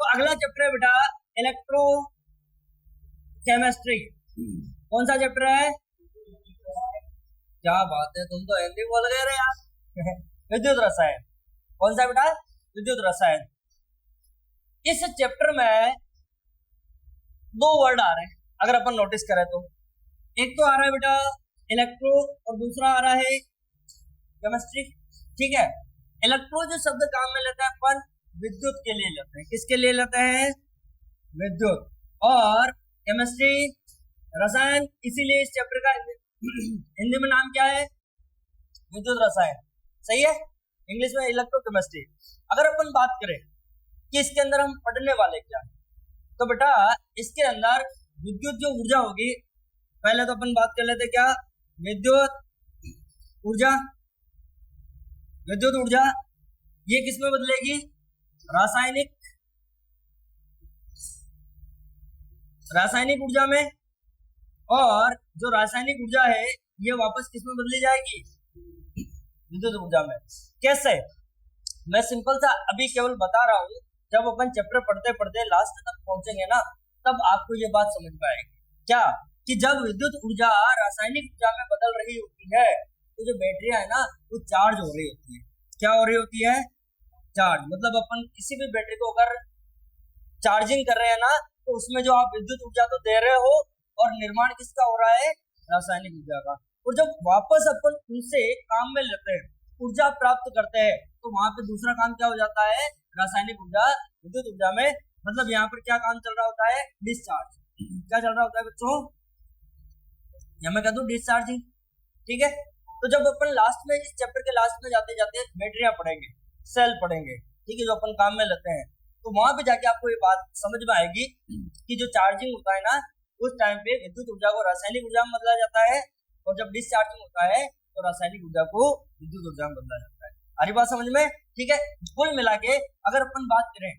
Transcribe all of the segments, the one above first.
तो अगला चैप्टर है बेटा इलेक्ट्रो केमिस्ट्री। कौन सा चैप्टर है? क्या बात है, तुम तो हिंदी बोल रहे रे यार। विद्युत रसायन। कौन सा बेटा? विद्युत रसायन। इस चैप्टर में दो वर्ड आ रहे हैं अगर अपन नोटिस करें तो। एक तो आ रहा है बेटा इलेक्ट्रो और दूसरा आ रहा है केमिस्ट्री। ठीक है, इलेक्ट्रो जो शब्द काम में लेता है अपन विद्युत के लिए लेते हैं। किसके लिए लेते हैं? विद्युत। और केमिस्ट्री रसायन, इसीलिए इस चैप्टर का हिंदी में नाम क्या है? विद्युत रसायन। सही है, इंग्लिश में इलेक्ट्रोकेमिस्ट्री। अगर अपन बात करें कि इसके अंदर हम पढ़ने वाले क्या है, तो बेटा इसके अंदर विद्युत जो ऊर्जा होगी, पहले तो अपन बात कर लेते क्या? विद्युत ऊर्जा। विद्युत ऊर्जा ये किसमें बदलेगी? रासायनिक ऊर्जा में। और जो रासायनिक ऊर्जा है ये वापस किसमें बदली जाएगी? विद्युत ऊर्जा में। कैसे? मैं सिंपल सा अभी केवल बता रहा हूँ, जब अपन चैप्टर पढ़ते पढ़ते लास्ट तक पहुंचेंगे ना, तब आपको ये बात समझ में आएगी। क्या? कि जब विद्युत ऊर्जा रासायनिक ऊर्जा में बदल रही होती है तो जो बैटरियां है ना वो चार्ज हो रही होती है। क्या हो रही होती है? चार्ज। मतलब अपन किसी भी बैटरी को अगर चार्जिंग कर रहे हैं ना, तो उसमें जो आप विद्युत ऊर्जा तो दे रहे हो और निर्माण किसका हो रहा है? रासायनिक ऊर्जा का। और जब वापस अपन उनसे काम में लेते हैं, ऊर्जा प्राप्त करते हैं, तो वहां पे दूसरा काम क्या हो जाता है? रासायनिक ऊर्जा विद्युत ऊर्जा में। मतलब यहाँ पर क्या काम चल रहा होता है? डिस्चार्ज। क्या चल रहा होता है बच्चों? या मैं कह दूं डिस्चार्जिंग। ठीक है, तो जब अपन लास्ट में इस चैप्टर के लास्ट में जाते जाते बैटरियां पढ़ेंगे, सेल पढ़ेंगे, ठीक है, जो अपन काम में लेते हैं, तो वहां पे जाके आपको ये बात समझ में आएगी कि जो चार्जिंग होता है ना, उस टाइम पे विद्युत ऊर्जा को रासायनिक ऊर्जा में बदला जाता है, और जब डिस्चार्जिंग होता है तो रासायनिक ऊर्जा को विद्युत ऊर्जा में बदला जाता है। आ रही बात समझ में? ठीक है, कुल मिला के अगर अपन बात करें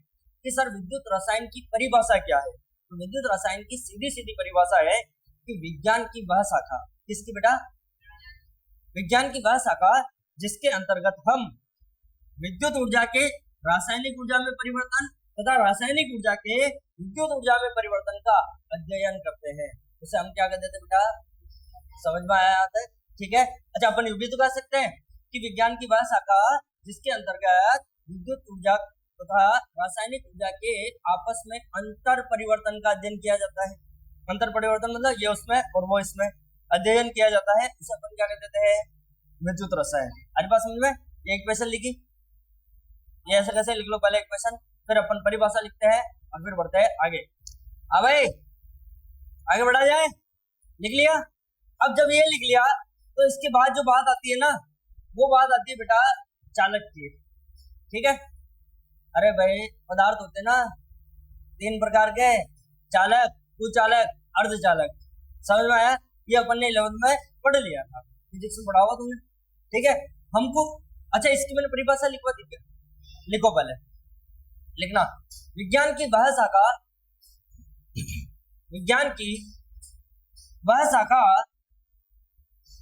कि सर विद्युत रसायन की परिभाषा क्या है, तो विद्युत रसायन की सीधी सीधी परिभाषा है कि विज्ञान की वह शाखा, किसकी बेटा? विज्ञान की वह शाखा जिसके अंतर्गत हम विद्युत ऊर्जा के रासायनिक ऊर्जा में परिवर्तन तथा रासायनिक ऊर्जा के विद्युत ऊर्जा में परिवर्तन का अध्ययन करते हैं, उसे हम क्या कहते थे बेटा? समझ में आया आता है? ठीक है, अच्छा अपन ये भी तो कह सकते हैं कि विज्ञान की वह शाखा जिसके अंतर्गत विद्युत ऊर्जा तथा रासायनिक ऊर्जा के आपस में अंतर परिवर्तन का अध्ययन किया जाता है। अंतर परिवर्तन मतलब ये उसमें और वो इसमें अध्ययन किया जाता है, इसे अपन क्या कहते हैं? विद्युत रसायन। अरे बात समझ में? एक क्वेश्चन लिखी, ये ऐसे कैसे लिख लो, पहले एक क्वेश्चन, फिर अपन परिभाषा लिखते हैं और फिर बढ़ते हैं आगे। हाँ भाई, आगे बढ़ा जाए। लिख लिया? अब जब ये लिख लिया तो इसके बाद जो बात आती है ना, वो बात आती है बेटा चालक की। ठीक है, अरे भाई पदार्थ होते ना तीन प्रकार के, चालक, कुचालक, अर्धचालक। समझ में आया? ये अपन ने 11th में पढ़ लिया था, फिजिक्स में पढ़ा हुआ तुमने। ठीक है, हमको अच्छा इसकी मैंने परिभाषा लिखवा दी क्या? लिखो पहले, लिखना। विज्ञान की वह शाखा, विज्ञान की वह शाखा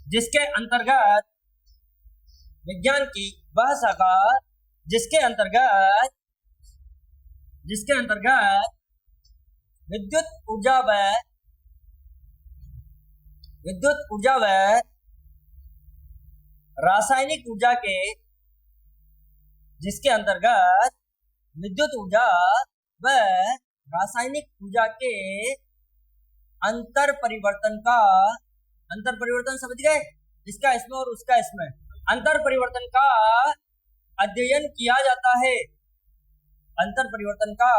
जिसके अंतर्गत, विज्ञान की वह शाखा जिसके अंतर्गत विद्युत ऊर्जा व रासायनिक ऊर्जा के, जिसके अंतर्गत विद्युत ऊर्जा व रासायनिक ऊर्जा के अंतर परिवर्तन का, अंतर परिवर्तन समझ गए? इसका इसमें और उसका इसमें, अंतर परिवर्तन का अध्ययन किया जाता है। अंतर परिवर्तन का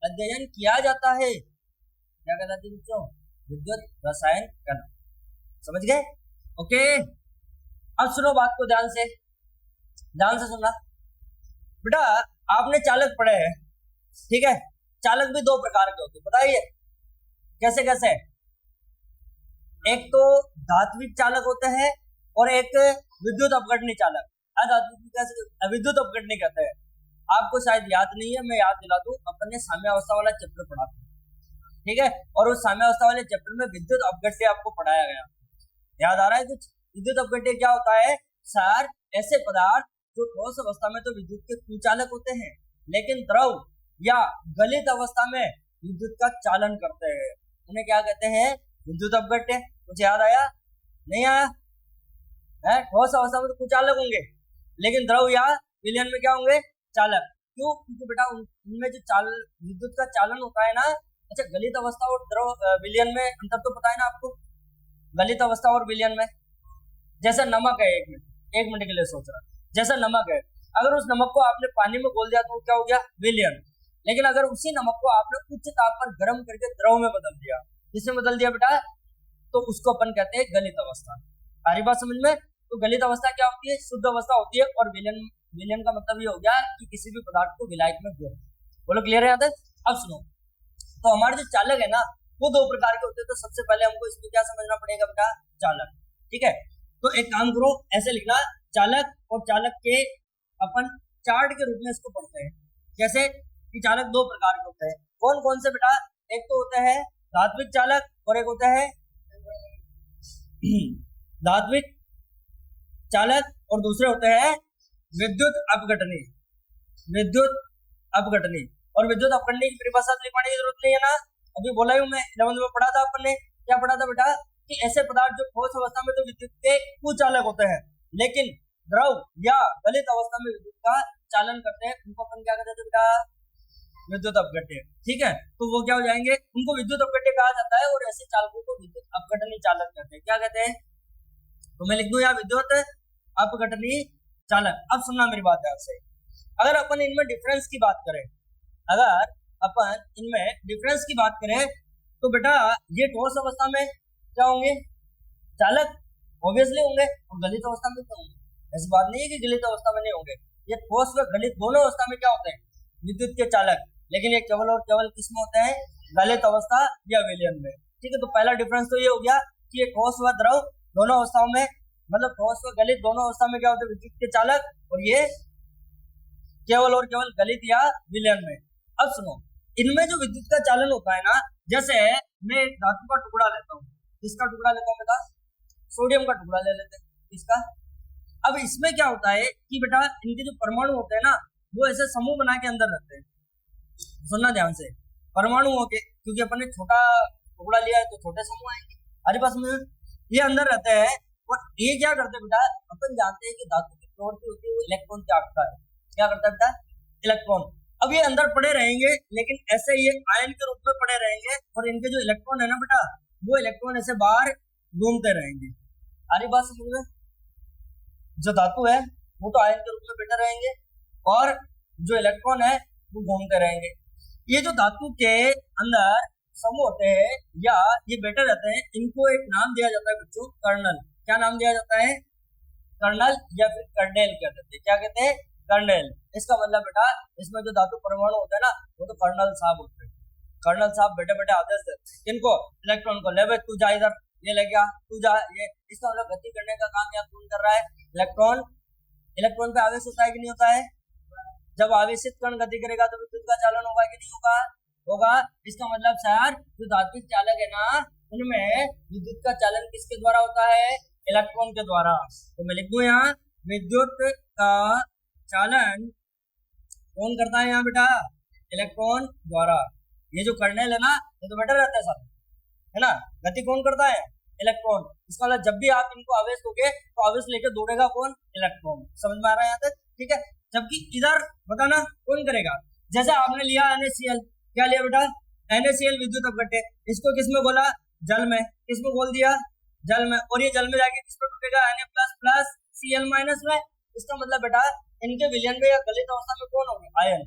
अध्ययन किया जाता है। क्या कहलाती है बच्चों? विद्युत रसायन कण। समझ गए? ओके, अब सुनो बात को ध्यान से सुनना बेटा। आपने चालक पढ़े हैं, ठीक है? चालक भी दो प्रकार के होते हैं, बताइए कैसे कैसे? एक तो धात्विक चालक होते हैं और एक विद्युत अपघटनी चालक। विद्युत अपघटनी कहते हैं। आपको शायद याद नहीं है, मैं याद दिला दूं, अपन ने साम्यावस्था वाला चैप्टर पढ़ा था, ठीक है? और उस साम्यावस्था वाले चैप्टर में विद्युत अपघट्य आपको पढ़ाया गया, याद आ रहा है कुछ? विद्युत अपघट्य क्या होता है सर? ऐसे पदार्थ जो ठोस अवस्था में तो विद्युत के कुचालक होते हैं, लेकिन द्रव या गलित अवस्था में विद्युत का चालन करते हैं उन्हें क्या कहते हैं? विद्युत अपघट्य। कुछ याद आया? नहीं आया है? ठोस अवस्था में तो कुछ चालक होंगे, लेकिन द्रव या विलयन में क्या होंगे? चालक। क्यों? क्योंकि बेटा उनमें जो विद्युत का चालन होता है ना, अच्छा गलित अवस्था और द्रव विलयन में अंतर तो पता है ना आपको? गलित अवस्था और विलयन में, जैसे नमक है, एक मिनट के लिए सोच रहा, जैसा नमक है, अगर उस नमक को आपने पानी में घोल दिया तो क्या हो गया? विलयन। लेकिन अगर उसी नमक को आपने उच्च ताप पर गर्म करके द्रव में बदल दिया, किसमें बदल दिया बेटा? तो उसको अपन कहते हैं गलित अवस्था। सारी बात समझ में? तो गलित अवस्था क्या होती है? शुद्ध अवस्था होती है। और विलयन का मतलब ये हो गया कि किसी भी पदार्थ को विलायक में घोल। बोलो क्लियर है यहाँ तक? अब सुनो, तो हमारे जो चालक है ना वो दो प्रकार के होते हैं। तो सबसे पहले हमको इसमें क्या समझना पड़ेगा बेटा? चालक। ठीक है, तो एक काम करो, ऐसे लिखना चालक और चालक के अपन चार्ट के रूप में इसको पढ़ते हैं। जैसे कि चालक दो प्रकार के होते हैं। कौन कौन से बेटा? एक तो होता है धात्विक चालक और एक होता है धात्विक चालक और दूसरे होते हैं विद्युत अपघटनी। विद्युत अपघटनी और विद्युत अपघटनी की परिभाषा लिखवाने की जरूरत नहीं है ना, अभी बोला ही हूं मैं, 11वीं में पढ़ा था अपन ने। क्या पढ़ा था बेटा? कि ऐसे पदार्थ जो ठोस अवस्था में तो विद्युत के कुचालक होते हैं, लेकिन द्रव या गलित अवस्था में विद्युत का चालन करते हैं, उनको अपन क्या कहते हैं बेटा? विद्युत अपघट्य। ठीक है, तो वो क्या हो जाएंगे? उनको विद्युत अपघट्य कहा जाता है और ऐसे चालकों को विद्युत अपघटनी चालक कहते हैं। क्या कहते हैं? तो मैं लिख दूं यहाँ विद्युत अपघटनी चालक। अब सुनना मेरी बात ध्यान से, अगर अपन इनमें डिफरेंस की बात करें, अगर अपन इनमें डिफरेंस की बात करें तो बेटा ये ठोस अवस्था में क्या होंगे? चालक ऑब्वियसली होंगे, और गलित अवस्था में क्या होंगे? ऐसी बात नहीं है कि गलित अवस्था में नहीं होंगे, ये ठोस व गलित दोनों अवस्था में क्या होते हैं? विद्युत के चालक। लेकिन ये केवल और केवल किसमें होते हैं? गलित अवस्था या विलयन में। ठीक है, तो पहला डिफरेंस तो ये हो गया कि ये ठोस व द्रव दोनों अवस्थाओं में, मतलब ठोस व गलित दोनों अवस्था में क्या होते हैं? विद्युत के चालक, और ये केवल और केवल गलित या विलयन में। अब सुनो, इनमें जो विद्युत का चालन होता है ना, जैसे मैं एक धातु का टुकड़ा लेता हूँ, किसका टुकड़ा लेता हूँ बेटा? सोडियम का टुकड़ा ले लेते हैं इसका। अब इसमें क्या होता है कि बेटा इनके जो परमाणु होते हैं ना वो ऐसे समूह बना के अंदर रहते हैं। सुनना ध्यान से, परमाणुओं के, क्योंकि अपन ने छोटा टुकड़ा लिया है तो छोटे समूह आएंगे, हमारे पास में ये अंदर रहते हैं। और ये क्या करते हैं बेटा? अपन जानते हैं कि धातु की प्रवृत्ति होती है वो इलेक्ट्रॉन त्यागता है। क्या करता है बेटा? इलेक्ट्रॉन। अब ये अंदर पड़े रहेंगे, लेकिन ऐसे ये आयन के रूप में पड़े रहेंगे, और इनके जो इलेक्ट्रॉन है ना बेटा, वो इलेक्ट्रॉन ऐसे बाहर घूमते रहेंगे। सारी बात समझ में? जो धातु है वो तो आयन के रूप में बैठे रहेंगे, और जो इलेक्ट्रॉन है वो घूमते रहेंगे। ये जो धातु के अंदर समूह होते हैं या ये बैठे रहते हैं, इनको एक नाम दिया जाता है बच्चों, कर्नल। क्या नाम दिया जाता है? कर्नल या फिर कर्नेल कहते हैं। क्या कहते हैं? कर्नेल। इसका मतलब बेटा इसमें जो धातु परमाणु होते हैं ना वो तो कर्नल साहब होते हैं। कर्नल साहब बैठे बैठे आदेश देते इनको, इलेक्ट्रॉन को, ले भाई तू जा इधर, ये ले गया, तू जा ये। इसका मतलब गति करने का काम यहाँ कौन कर रहा है? इलेक्ट्रॉन। इलेक्ट्रॉन पे आवेश होता है कि नहीं होता है? जब आवेशित कण गति करेगा तो विद्युत का चालन होगा कि नहीं होगा? होगा। इसका मतलब सर जो धात्विक चालक है ना उनमें विद्युत का चालन किसके द्वारा होता है? इलेक्ट्रॉन के द्वारा। तो मैं लिख दूं यहाँ विद्युत का चालन कौन करता है यहाँ बेटा? इलेक्ट्रॉन द्वारा। ये जो कर्नेल है ना ये तो बेटर रहता है सब, है ना? गति कौन करता है? इलेक्ट्रॉन। इसका मतलब जब भी आप इनको आवेश दोगे तो आवेश लेकर दौड़ेगा कौन? इलेक्ट्रॉन। समझ में आ रहा है यहाँ तक? ठीक है, जबकि इधर बताना कौन करेगा? जैसे आपने लिया NaCl, क्या लिया बेटा? NaCl विद्युत अपघट्य। इसको किसमें बोला? जल में। किसमें बोल दिया? जल में। और ये जल में जाके किस पर टूटेगा? Na++ Cl- में। इसका मतलब बेटा इनके विलयन में या गलित अवस्था में कौन होंगे? आयन।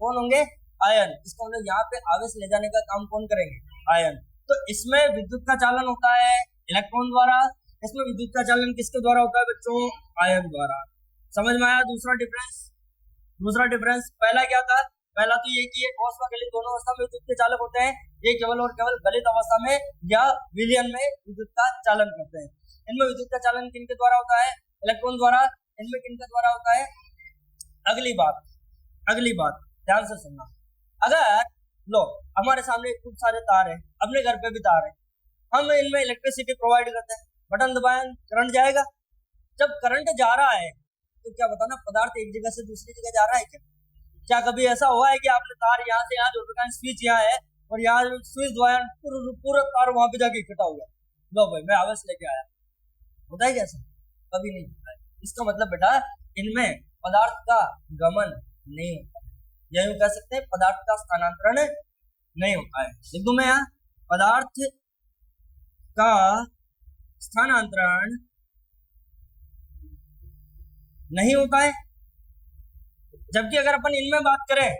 कौन होंगे? आयन। इसका मतलब यहाँ पे आवेश ले जाने का काम कौन करेंगे? आयन। तो इसमें विद्युत का चालन होता है इलेक्ट्रॉन द्वारा, इसमें विद्युत का चालन किसके द्वारा होता है बच्चों? आयन द्वारा। समझ में आया दूसरा डिफरेंस? दूसरा डिफरेंस पहला क्या था? पहला तो ये कि ये ठोस व गलित दोनों अवस्था में विद्युत के चालक होते हैं, ये केवल और केवल गलित अवस्था में या विलयन में विद्युत का चालन करते हैं। इनमें विद्युत का चालन किनके द्वारा होता है? इलेक्ट्रॉन द्वारा। इनमें किनके द्वारा होता है? अगली बात ध्यान से सुनना, अगर लो हमारे सामने खूब सारे तार है, अपने घर पे भी तार है, हम इनमें इलेक्ट्रिसिटी प्रोवाइड करते हैं, बटन दबाएं करंट जाएगा। जब करंट जा रहा है तो क्या बताना पदार्थ एक जगह से दूसरी जगह जा रहा है क्या? क्या कभी ऐसा हुआ है कि आपने तार यहाँ से यहाँ जोड़ रखा है, स्विच यहाँ है और यहाँ स्विच दबाया, पूरा तार वहां पे जाके इकट्ठा हो गया, लो भाई मैं आवेश लेके आया, होता है कैसा? कभी नहीं होता है। इसका मतलब बेटा इनमें पदार्थ का गमन नहीं होता है, या यूं कह सकते हैं पदार्थ का स्थानांतरण नहीं होता है। लिख दूं मैं यहाँ, पदार्थ का स्थानांतरण नहीं होता है। जबकि अगर अपन इनमें बात करें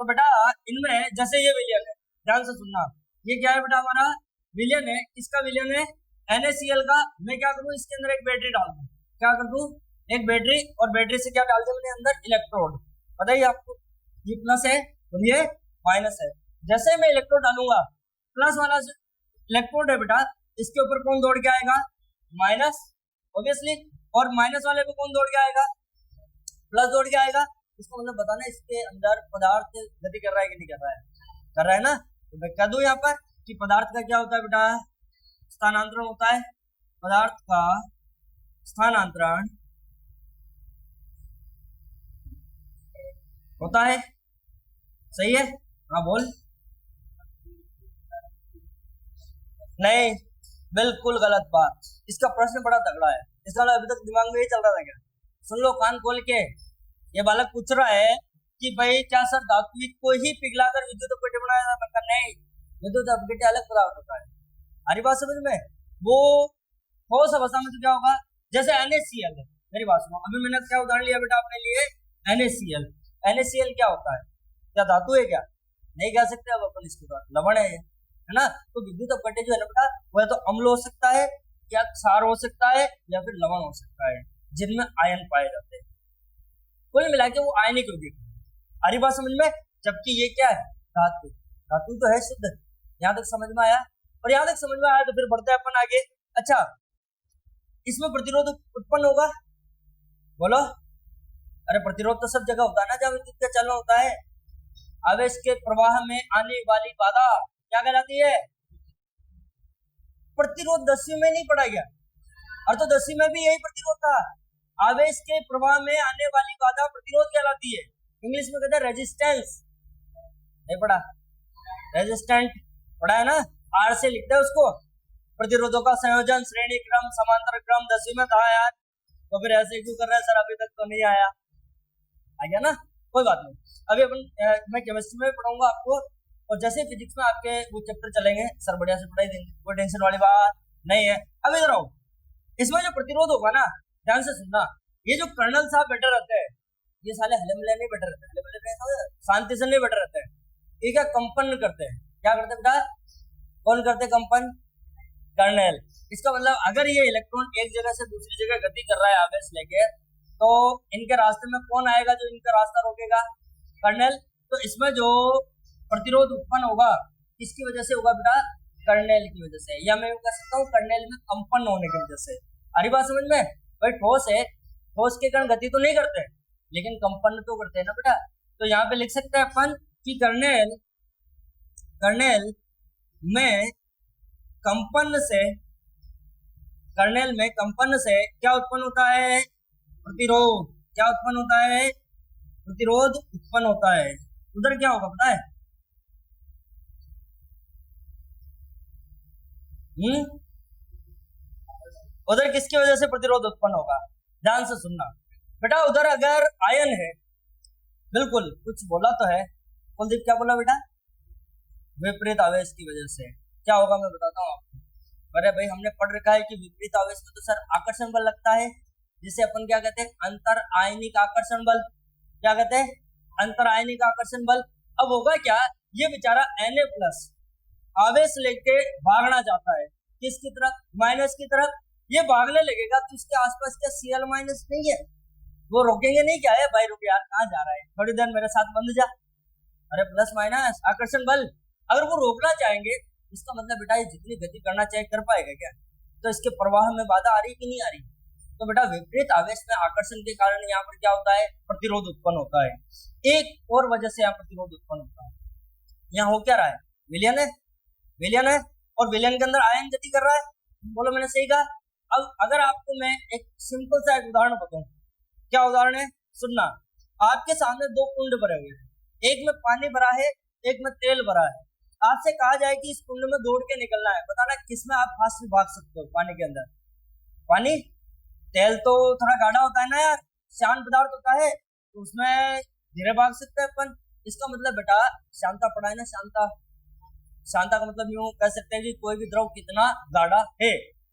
तो बेटा इनमें जैसे ये विलयन है, ध्यान से सुनना, ये क्या है बेटा हमारा विलयन है, इसका विलयन है NaCl का। मैं क्या करूं, इसके अंदर एक बैटरी डाल दूं, क्या कर दूं, एक बैटरी, और बैटरी से क्या डाल दूं मैंने अंदर, इलेक्ट्रोड। बताइए आपको, ये प्लस है और ये माइनस है। जैसे मैं इलेक्ट्रोड डालूंगा, प्लस वाला इलेक्ट्रोड है बेटा, इसके ऊपर कौन दौड़ के आएगा, माइनस ऑब्वियसली, और माइनस वाले पे कौन दौड़ के आएगा, प्लस दौड़ के आएगा। इसको मतलब बताना इसके अंदर पदार्थ गति कर रहा है कि नहीं कर रहा है, कर रहा है ना। तो मैं कह दूं यहाँ पर कि पदार्थ का क्या होता है बेटा, स्थानांतरण होता है। पदार्थ का स्थानांतरण होता है, सही है, हाँ बोल, नहीं बिल्कुल गलत बात। इसका प्रश्न बड़ा तगड़ा है, इसका अभी तक दिमाग में ही चल रहा था क्या? सुन लो कान खोल के, ये बालक पूछ रहा है कि भाई क्या सर धात्विक को ही पिघलाकर विद्युत अपघट्य बनाया जाता? नहीं, विद्युत अपघट्य अलग पदार्थ होता है। हरी बात समझ में? वो ठोस अवस्था में तो क्या होगा, जैसे NaCl है, मेरी बात सुनो, अभी मैंने क्या उदाहरण लिया बेटा अपने लिए, NaCl। NaCl क्या होता है, क्या धातु है क्या? नहीं कह सकते अब अपन इसके बाद, लवण है ना। तो विद्युत अपघट्य जो है ना बेटा, वह तो अम्ल हो सकता है, या क्षार हो सकता है, या फिर लवण हो सकता है, जिनमें आयन पाए जाते हैं। कुल मिला के वो आयनिक यौगिक है। हरी बात समझ में? जबकि ये क्या है, धातु। धातु तो है शुद्ध, यहाँ तक समझ में आया? और यहाँ तक समझ में आया तो फिर बढ़ते हैं अपन आगे। अच्छा, इसमें प्रतिरोध उत्पन्न होगा, बोलो। अरे प्रतिरोध तो सब जगह होता है ना जहाँ विद्युत का चलन होता है। आवेश के प्रवाह में आने वाली बाधा क्या कहलाती है, प्रतिरोध। 10वीं में नहीं पढ़ा गया, और तो 10वीं में भी यही प्रतिरोध था। आवेश के प्रवाह में आने वाली बाधा प्रतिरोध कहलाती है। इंग्लिश में कहते हैं रेजिस्टेंस, नहीं पढ़ा? रेजिस्टेंट पढ़ा है ना, आर से लिखते हैं उसको। प्रतिरोधों का संयोजन, श्रेणी क्रम, समांतर क्रम 10वीं में था यार, तो फिर ऐसे क्यों कर रहे हैं सर, अभी तक तो नहीं आया? आ गया ना, कोई बात नहीं। अभी अपन मैं केमिस्ट्री में पढ़ाऊंगा आपको, और जैसे फिजिक्स में आपके वो चैप्टर चलेंगे सर बढ़िया से पढ़ाई देंगे, कोई टेंशन वाली बात नहीं है। अब इधर आओ, इसमें जो प्रतिरोध होगा ना, ध्यान से सुनना, ये जो कर्नल साहब बैठे रहते हैं, ये साले हले मिले नहीं बैठे रहते, हले मिले शांति से नहीं बैठे रहते हैं, ये क्या कंपन करते हैं, क्या करते हैं बेटा, कौन करते हैं कंपन, कर्नेल। इसका मतलब अगर ये इलेक्ट्रॉन एक जगह से दूसरी जगह गति कर रहा है आवेश लेके, तो इनके रास्ते में कौन आएगा जो इनका रास्ता रोकेगा, कर्नेल। तो इसमें जो प्रतिरोध उत्पन्न होगा किसकी वजह से होगा बेटा, कर्नेल की वजह से, या मैं कह सकता हूँ कर्नेल में कंपन होने की वजह से। हरी बात समझ में? भाई ठोस है, ठोस के कण गति तो नहीं करते लेकिन कंपन तो करते हैं ना बेटा। तो यहाँ पे लिख सकते हैं अपन कि कर्नेल में कंपन से, कर्नेल में कंपन से क्या उत्पन्न होता है, प्रतिरोध। क्या उत्पन्न होता है, प्रतिरोध उत्पन्न होता है। उधर क्या होगा पता है, उधर किसकी वजह से प्रतिरोध उत्पन्न होगा, ध्यान से सुनना बेटा। उधर अगर आयन है, बिल्कुल कुछ बोला तो है कुलदीप, क्या बोला बेटा, विपरीत आवेश की वजह से क्या होगा मैं बताता हूँ आपको। अरे भाई हमने पढ़ रखा है कि विपरीत आवेश में तो सर आकर्षण बल लगता है, जिसे अपन क्या कहते हैं, अंतर आयनिक आकर्षण बल। क्या कहते हैं, अंतर आयनिक आकर्षण बल। अब होगा क्या, ये बेचारा Na+ आवेश लेके भागना चाहता है किसकी तरफ, माइनस की तरफ। ये भागने लगेगा तो इसके आसपास क्या Cl- नहीं है, वो रोकेंगे नहीं, क्या है भाई रुक यार कहाँ जा रहा है, थोड़ी देर मेरे साथ बंध जा। अरे प्लस माइनस आकर्षण बल, अगर वो रोकना चाहेंगे इसका मतलब बेटा ये जितनी गति करना चाहे कर पाएगा क्या, तो इसके प्रवाह में बाधा आ रही कि नहीं आ रही। तो बेटा विपरीत आवेश में आकर्षण के कारण यहाँ पर क्या होता है, प्रतिरोध उत्पन्न होता है। एक और वजह से यहाँ प्रतिरोध उत्पन्न होता है, यहाँ हो क्या रहा है, विलयन है, विलयन है, और विलयन के अंदर आयन गति कर रहा है। बोलो मैंने सही कहा। अब अगर आपको मैं एक सिंपल सा एक उदाहरण बताऊं, क्या उदाहरण है सुनना। आपके सामने दो कुंड भरे हुए हैं, एक में पानी भरा है, एक में तेल भरा है। आपसे कहा जाए कि इस कुंड में दौड़ के निकलना है, बताना किसमें आप फास्ट भाग सकते हो पानी के अंदर। पानी, तेल तो थोड़ा गाढ़ा होता है ना यार, शांत पदार्थ होता है, तो उसमें धीरे भाग सकते हैं अपन। इसका मतलब बेटा शांता पड़ा है ना, शांता, शांता का मतलब यूं कह सकते हैं कि कोई भी द्रव कितना गाढ़ा है।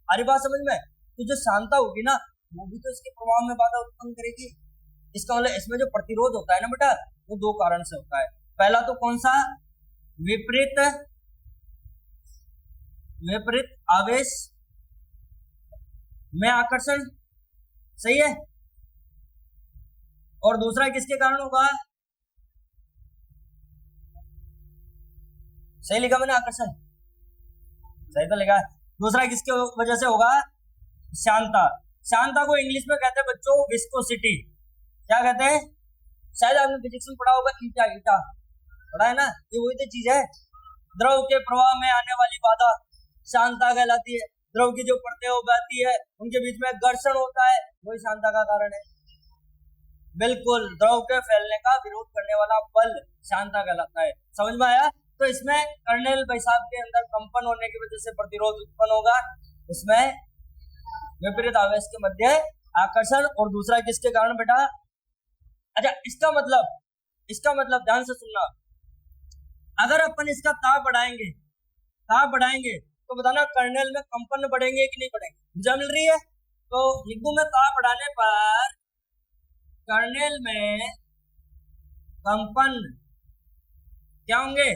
आ रही बात समझ में? तो जो शांता होगी ना वो भी तो इसके प्रभाव में बाधा उत्पन्न करेगी। इसका मतलब इसमें जो प्रतिरोध होता है ना बेटा वो दो कारण से होता है। पहला तो कौन सा? विपरीत विपरीत आवेश में आकर्षण, सही है। और दूसरा किसके कारण होगा? सही लिखा मैंने, आकर्षण, सही तो लिखा है। दूसरा किसके वजह से होगा? शांता। शांता को इंग्लिश में कहते हैं बच्चों विस्कोसिटी। क्या कहते हैं? शायद आपने फिजिक्स में पढ़ा होगा, ईटा, ईटा पढ़ा है ना, ये वही तो चीज है। द्रव के प्रवाह में आने वाली बाधा शांता कहलाती है। द्रव की जो परतें उगाती है उनके बीच में घर्षण होता है, वही शांता का कारण है। बिल्कुल, द्रव के फैलने का विरोध करने वाला बल शांता कहलाता है। समझ में आया? तो इसमें कर्नेल पेशाब के अंदर कंपन होने की वजह से प्रतिरोध उत्पन्न होगा, इसमें विपरीत आवेश के मध्य आकर्षण। और दूसरा किसके कारण बेटा? अच्छा, इसका मतलब ध्यान से सुनना, अगर अपन इसका ताप बढ़ाएंगे तो बताना कर्नेल में कंपन बढ़ेंगे कि नहीं बढ़ेंगे? ऊर्जा मिल रही है तो लिख दूं मैं, ताप बढ़ाने पर कर्नेल में कंपन क्या होंगे?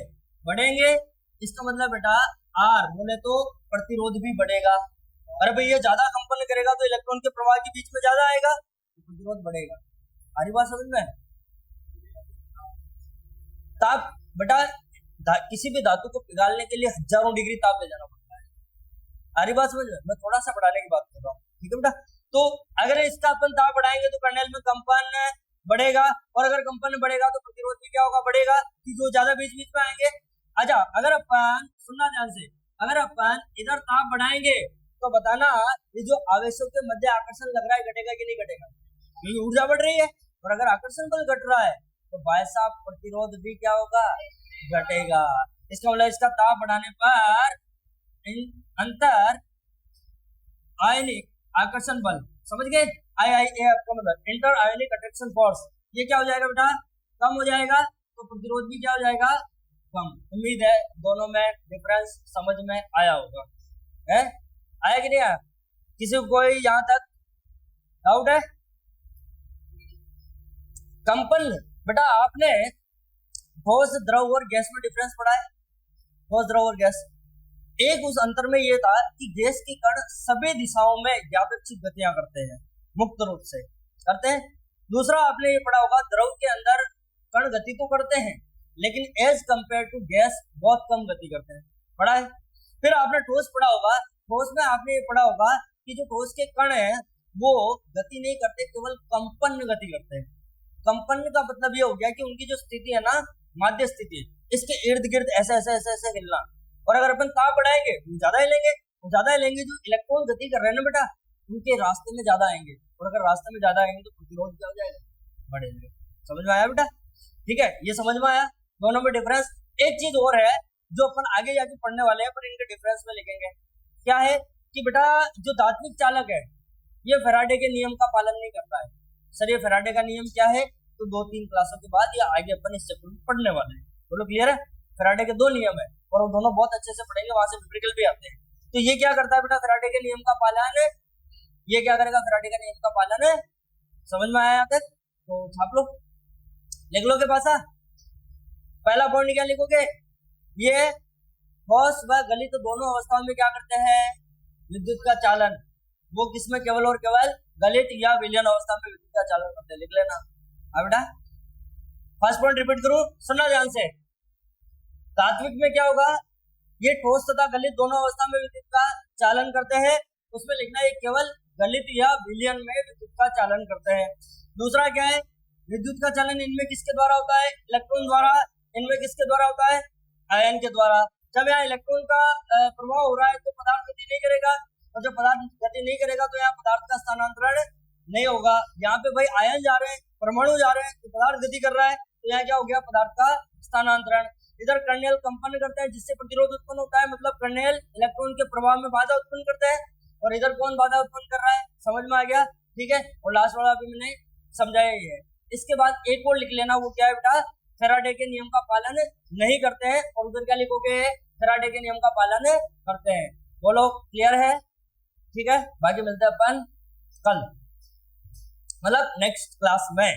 बढ़ेंगे। इसका मतलब बेटा आर बोले तो प्रतिरोध भी बढ़ेगा। अरे भाई ये ज्यादा कंपन करेगा तो इलेक्ट्रॉन के प्रवाह के बीच में ज्यादा आएगा, तो प्रतिरोध बढ़ेगा। सारी बात समझ में? ताप बेटा किसी भी धातु को पिघालने के लिए हजारों डिग्री ताप ले जाना पड़ता है। सारी बात समझ में? मैं थोड़ा सा बढ़ाने की बात कर रहा हूँ, ठीक है बेटा। तो अगर इसका अपन ताप बढ़ाएंगे तो कर्नेल में कंपन बढ़ेगा, और अगर कंपन बढ़ेगा तो प्रतिरोध भी क्या होगा? बढ़ेगा, क्योंकि वो ज्यादा बीच बीच में आएंगे। अच्छा, अगर अपन सुनना ध्यान से, अगर अपन इधर ताप बढ़ाएंगे तो बताना ये जो आवेशों के मध्य आकर्षण लग रहा है घटेगा कि नहीं घटेगा? क्योंकि ऊर्जा बढ़ रही है। और अगर आकर्षण बल घट रहा है तो भाई साहब प्रतिरोध भी क्या होगा? घटेगा। इसका मतलब इसका ताप बढ़ाने पर अंतर आयनिक आकर्षण बल, समझ गए? IIA आपका मतलब इंटर आयनिक अट्रैक्शन फोर्स, ये क्या हो जाएगा बेटा? कम हो जाएगा, तो प्रतिरोध भी क्या हो जाएगा? कम। उम्मीद है दोनों में डिफरेंस समझ में आया होगा, है? आया कि नहीं आया? किसी को कोई यहां तक डाउट है? कंपन बेटा आपने ठोस, द्रव और गैस में डिफरेंस पढ़ा है। ठोस, द्रव और गैस, एक उस अंतर में ये था कि गैस के कण सभी दिशाओं में यादृच्छिक गतियां करते हैं, मुक्त रूप से करते हैं। दूसरा आपने ये पढ़ा होगा, द्रव के अंदर कण गति तो करते हैं लेकिन एज कंपेयर टू गैस बहुत कम गति करते हैं, पढ़ा है। फिर आपने ठोस पढ़ा होगा, ठोस में आपने ये पढ़ा होगा कि जो ठोस के कण है वो गति नहीं करते, केवल कंपन गति करते हैं। कंपन का मतलब ये हो गया कि उनकी जो स्थिति है ना, माध्य स्थिति, इसके इर्द गिर्द ऐसे ऐसे ऐसे ऐसे हिलना। और अगर अपन ताप बढ़ाएंगे तो ज्यादा हिलेंगे, जो इलेक्ट्रॉन गति कर रहे हैं ना बेटा उनके रास्ते में ज्यादा आएंगे, और अगर रास्ते में ज्यादा आएंगे तो प्रतिरोध क्या हो जाएगा? बढ़ेंगे। समझ में आया बेटा? ठीक है, ये समझ में आया दोनों में डिफरेंस। एक चीज और है जो अपन आगे जाके पढ़ने वाले हैं, पर इनके डिफरेंस में लिखेंगे। क्या है कि बेटा जो धात्विक चालक है ये फैराडे के नियम का पालन नहीं करता है। सर ये फैराडे का नियम क्या है? तो 2-3 क्लासों के बाद या आगे अपन इस चैप्टर में पढ़ने वाले हैं। बोलो क्लियर है? फैराडे के 2 नियम है और वो दोनों बहुत अच्छे से पढ़ेंगे, वहां से न्यूमेरिकल भी आते हैं। तो ये क्या करता है बेटा? फैराडे के नियम का पालन, ये क्या करेगा? फैराडे का नियम का पालन। समझ में आया यहाँ तक? तो छाप लो, लिख लो के पास। पहला पॉइंट क्या लिखोगे? ये ठोस व गलित दोनों अवस्थाओं में क्या करते हैं? विद्युत का चालन। वो किसमें? केवल और केवल गलित या विलयन अवस्था में विद्युत का चालन करते हैं। लिख लेना। अब बेटा फर्स्ट पॉइंट रिपीट करूं, सुनना ध्यान से। धात्विक में क्या होगा? ये ठोस तथा गलित दोनों अवस्था में विद्युत का चालन करते हैं। उसमें लिखना है केवल गलित या विलयन में विद्युत का चालन करते हैं। दूसरा क्या है? विद्युत का चालन इनमें किसके द्वारा होता है? इलेक्ट्रॉन द्वारा। इनमें किसके द्वारा होता है? आयन के द्वारा। जब यहाँ इलेक्ट्रॉन का प्रभाव हो रहा है तो पदार्थ गति नहीं करेगा, और जब पदार्थ गति नहीं करेगा तो यहाँ पदार्थ का स्थानांतरण नहीं होगा। यहाँ पे भाई आयन जा रहे हैं, परमाणु जा रहे हैं, तो पदार्थ गति कर रहा है, तो तो यहाँ क्या हो गया, पदार्थ का स्थानांतरण। इधर कर्नेल कंपन करते हैं जिससे प्रतिरोध उत्पन्न होता है, मतलब कर्नेल इलेक्ट्रॉन के प्रभाव में बाधा उत्पन्न करते हैं, और इधर कौन बाधा उत्पन्न कर रहा है, समझ में आ गया, ठीक है। और लास्ट वाला भी मैंने समझाया ही है। इसके बाद एक और लिख लेना, वो क्या है बेटा, फैराडे के नियम का पालन नहीं करते हैं, और उधर क्या लिखोगे, फैराडे के नियम का पालन करते हैं। बोलो क्लियर है, ठीक है। बाकी मिलते हैं अपन कल, मतलब नेक्स्ट क्लास में।